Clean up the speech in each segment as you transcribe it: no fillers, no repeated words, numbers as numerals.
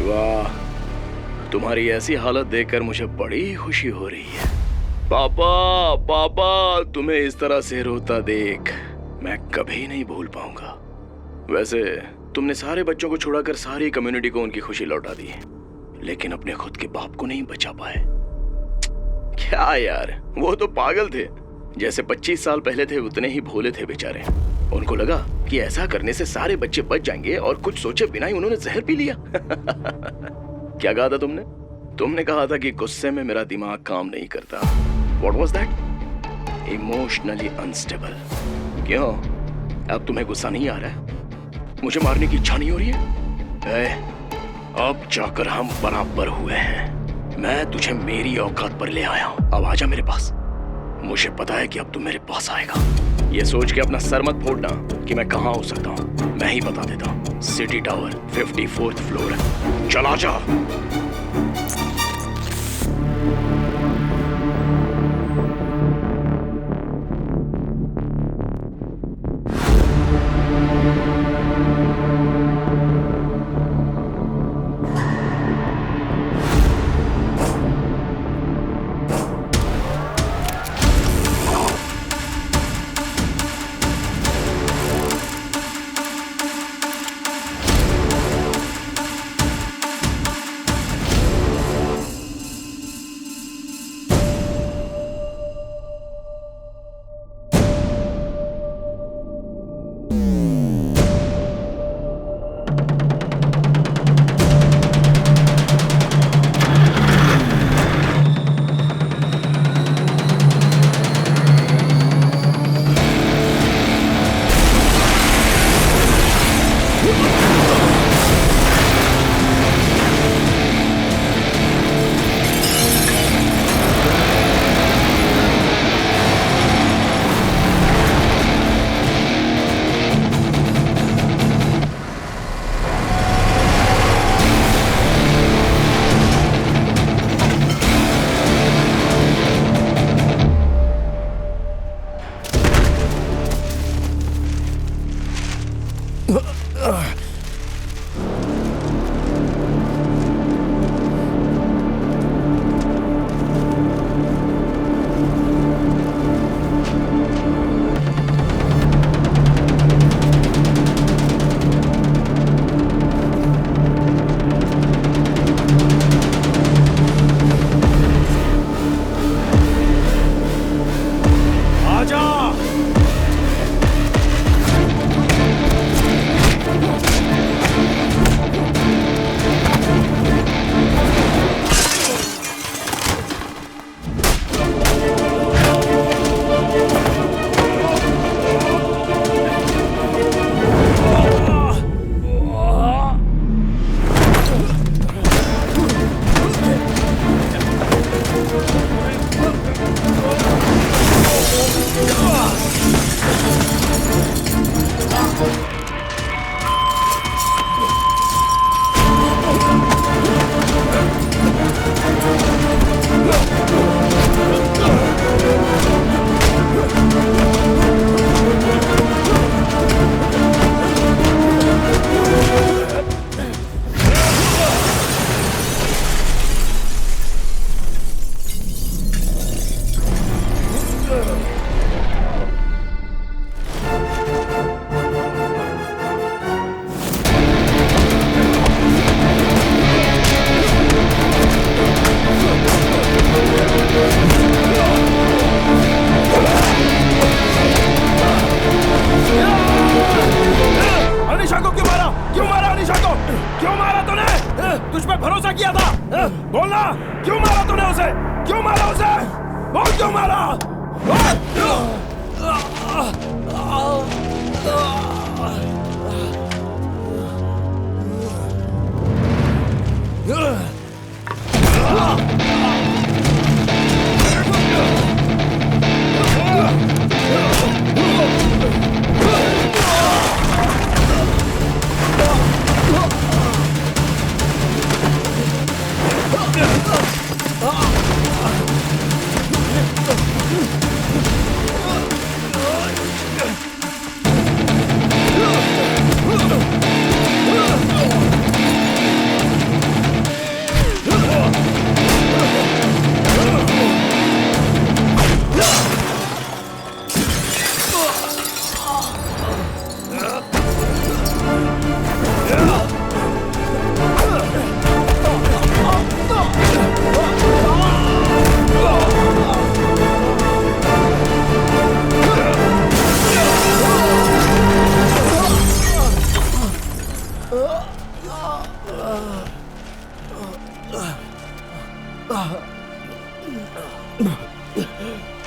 वाह, तुम्हारी ऐसी हालत देखकर मुझे बड़ी खुशी हो रही है। पापा पापा, तुम्हें इस तरह से रोता देख मैं कभी नहीं भूल पाऊंगा। वैसे तुमने सारे बच्चों को छुड़ाकर सारी कम्युनिटी को उनकी खुशी लौटा दी, लेकिन अपने खुद के बाप को नहीं बचा पाए। क्या यार, वो तो पागल थे। जैसे 25 साल पहले थे उतने ही भोले थे बेचारे। उनको लगा कि ऐसा करने से सारे बच्चे बच जाएंगे और कुछ सोचे बिना ही उन्होंने जहर पी लिया। क्या कहा था तुमने? तुमने कहा था कि गुस्से में मेरा दिमाग काम नहीं करता। What was that? Emotionally unstable। क्यों, अब तुम्हें गुस्सा नहीं आ रहा है? मुझे मारने की इच्छा नहीं हो रही है? अब जाकर हम बराबर हुए हैं। मैं तुझे मेरी औकात पर ले आया हूं। अब आजा मेरे पास। मुझे पता है कि अब तू मेरे पास आएगा। ये सोच के अपना सर मत फोड़ना कि मैं कहाँ हो सकता हूँ। मैं ही बता देता हूँ। सिटी टावर 54th फ्लोर है। चला जा।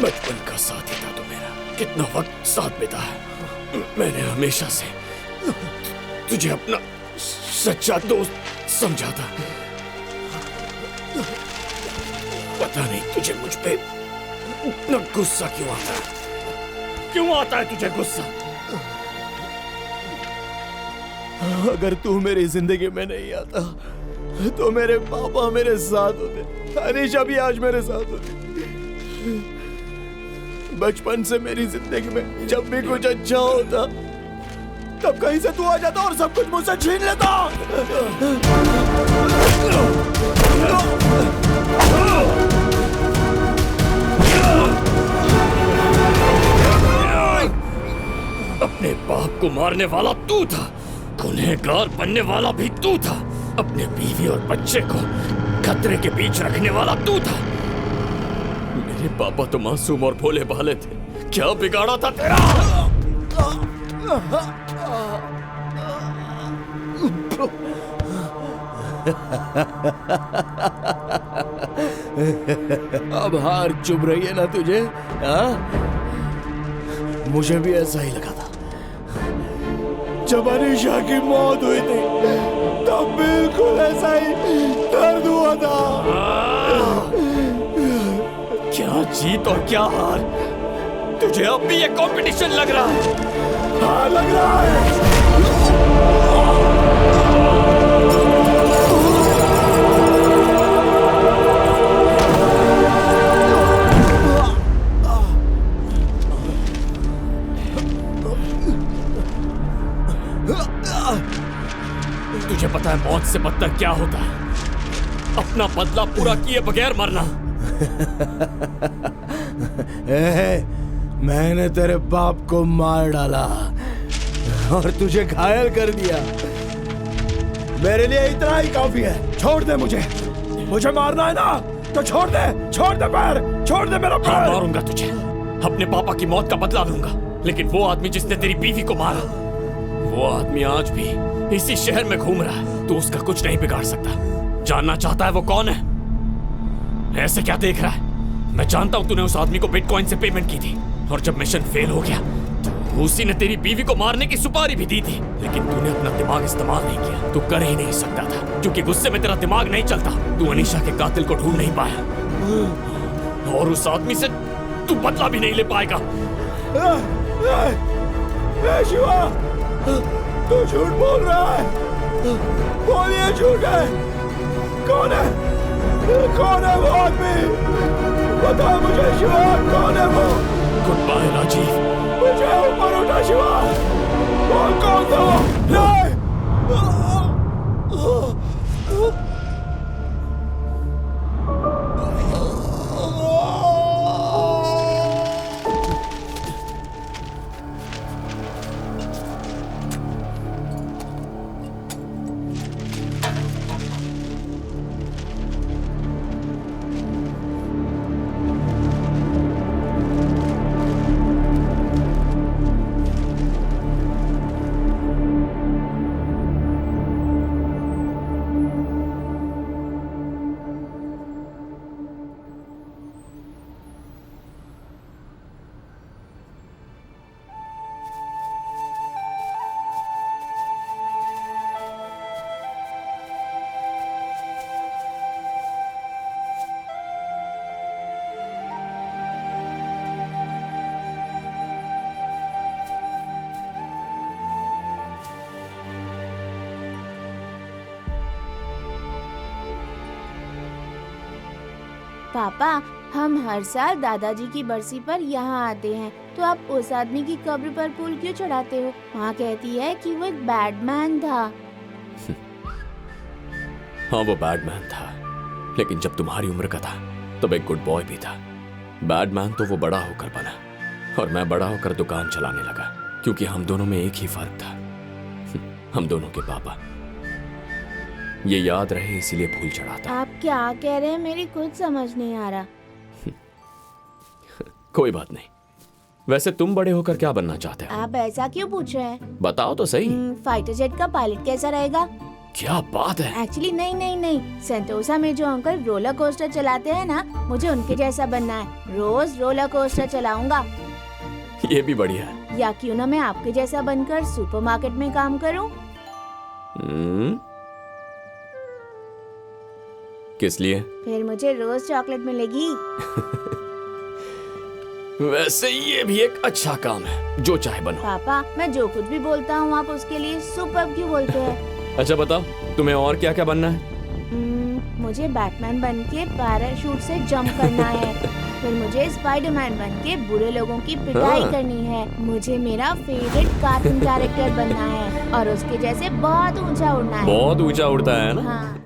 बचपन का साथी था तू मेरा, कितना वक्त साथ बिता है। मैंने हमेशा से तुझे अपना सच्चा दोस्त समझा था। पता नहीं तुझे मुझ पे इतना गुस्सा क्यों आता है? क्यों आता है तुझे गुस्सा? अगर तू मेरी जिंदगी में नहीं आता तो मेरे पापा मेरे साथ होते, अनीशा भी आज मेरे साथ होती। बचपन से मेरी जिंदगी में जब भी कुछ अच्छा होता तब कहीं से तू आ जाता और सब कुछ मुझसे छीन लेता। अपने बाप को मारने वाला तू था, गुनहगार बनने वाला भी तू था, अपने बीवी और बच्चे को खतरे के बीच रखने वाला तू था। मेरे पापा तो मासूम और भोले भाले थे, क्या बिगाड़ा था तेरा? अब हार चुभ रही है ना तुझे? मुझे भी ऐसा ही लगा था जब अनीशा की मौत हुई थी, तब बिल्कुल ऐसा ही दर्द हुआ था। क्या जीत और क्या हार, तुझे अब भी ये कंपटीशन लग रहा है? हाँ, लग रहा है। तुझे पता है मौत से बदतर क्या होता है? अपना बदला पूरा किए बगैर मरना। मैंने तेरे बाप को मार डाला और तुझे घायल कर दिया। मेरे लिए इतना ही काफी है। छोड़ दे मुझे मारना है ना तो छोड़ दे पैर, छोड़ दे मेरा पैर। मारूंगा तुझे, अपने पापा की मौत का बदला लूंगा, लेकिन वो आदमी जिसने तेरी बीवी को मारा, वो आदमी आज भी इसी शहर में घूम रहा है। तू उसका कुछ नहीं बिगाड़ सकता। जानना चाहता है वो कौन है? ऐसे क्या देख रहा है? मैं जानता हूं तूने उस आदमी को बिटकॉइन से पेमेंट की थी, और जब मिशन फेल हो गया तो उसी ने तेरी बीवी को मारने की सुपारी भी दी थी, लेकिन तूने अपना दिमाग इस्तेमाल नहीं किया। तू कर ही नहीं सकता था क्योंकि गुस्से में तेरा दिमाग नहीं चलता। तू अनीशा के कातिल को ढूंढ नहीं पाया और उस आदमी से तू बदला भी नहीं ले पाएगा। शिवा, तू झूठ बोल रहा है। बोल, ये झूठ है। कौन है वो आदमी? बता मुझे शिवा, कौन है वो? गुड बाय राजीव, मुझे ऊपर उठा शिवा। बोल कौन था? पापा, हम हर साल दादाजी की बरसी पर यहाँ आते हैं, तो आप उस आदमी की कब्र पर फूल क्यों चढ़ाते हो? माँ कहती है कि वो एक बैडमैन था। हाँ, वो बैडमैन था, लेकिन जब तुम्हारी उम्र का था तब एक गुड बॉय भी था। बैडमैन तो वो बड़ा होकर बना और मैं बड़ा होकर दुकान चलाने लगा, क्योंकि हम दोनों में एक ही फर्क था, हम दोनों के पापा। ये याद रहे इसीलिए फूल चढ़ाता। आप क्या कह रहे हैं? मेरी कुछ समझ नहीं आ रहा। कोई बात नहीं, वैसे तुम बड़े होकर क्या बनना चाहते हो? आप ऐसा क्यों पूछ रहे हैं? बताओ तो सही। फाइटर जेट का पायलट कैसा रहेगा? क्या बात है। एक्चुअली नहीं, सेंटोसा में जो अंकल रोलर कोस्टर चलाते हैं ना, मुझे उनके जैसा बनना है। रोज रोलर कोस्टर चलाऊंगा। ये भी बढ़िया है। या क्यों ना मैं आपके जैसा बनकर सुपरमार्केट में काम करूं? किस लिए? फिर मुझे रोज चॉकलेट मिलेगी। वैसे ये भी एक अच्छा काम है, जो चाहे बनो। पापा, मैं जो कुछ भी बोलता हूँ आप उसके लिए सुपर क्यों बोलते हैं? अच्छा बताओ, तुम्हें और क्या क्या बनना है? मुझे बैटमैन बन के पैराशूट से जंप करना है। फिर मुझे स्पाइडरमैन बन के बुरे लोगों की पिटाई करनी है। मुझे मेरा फेवरेट कार्टून कैरेक्टर बनना है और उसके जैसे बहुत ऊंचा उड़ना है। बहुत ऊंचा उड़ता है ना? हाँ।